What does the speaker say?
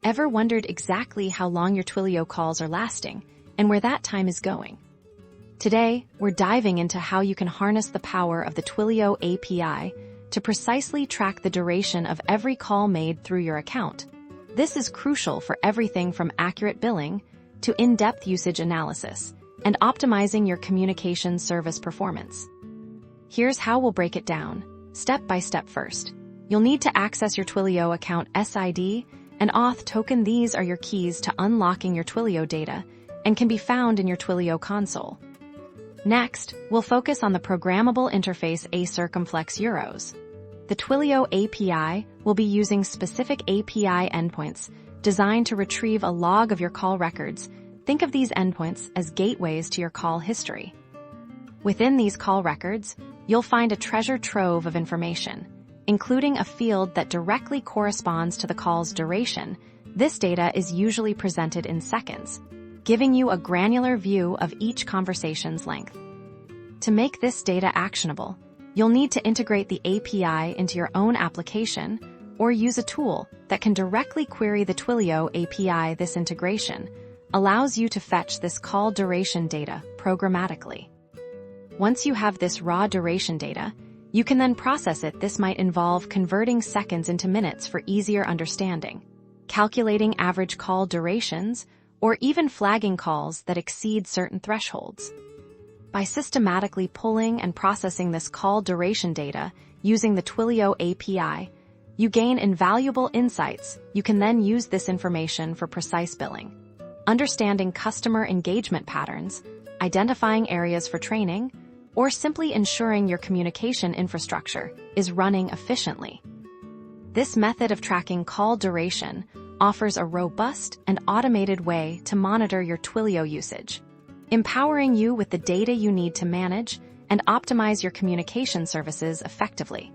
Ever wondered exactly how long your Twilio calls are lasting and where that time is going? Today, we're diving into how you can harness the power of the Twilio API to precisely track the duration of every call made through your account. This is crucial for everything from accurate billing to in-depth usage analysis and optimizing your communication service performance. Here's how we'll break it down, step by step. First, you'll need to access your Twilio account SID and Auth token. These are your keys to unlocking your Twilio data and can be found in your Twilio console. Next, we'll focus on the programmable interface A-circumflex euros. The Twilio API will be using specific API endpoints designed to retrieve a log of your call records. Think of these endpoints as gateways to your call history. Within these call records, you'll find a treasure trove of information, including a field that directly corresponds to the call's duration. This data is usually presented in seconds, giving you a granular view of each conversation's length. To make this data actionable, you'll need to integrate the API into your own application or use a tool that can directly query the Twilio API. This integration allows you to fetch this call duration data programmatically. Once you have this raw duration data, you can then process it. This might involve converting seconds into minutes for easier understanding, calculating average call durations, or even flagging calls that exceed certain thresholds. By systematically pulling and processing this call duration data using the Twilio API, you gain invaluable insights. You can then use this information for precise billing, understanding customer engagement patterns, identifying areas for training, or simply ensuring your communication infrastructure is running efficiently. This method of tracking call duration offers a robust and automated way to monitor your Twilio usage, empowering you with the data you need to manage and optimize your communication services effectively.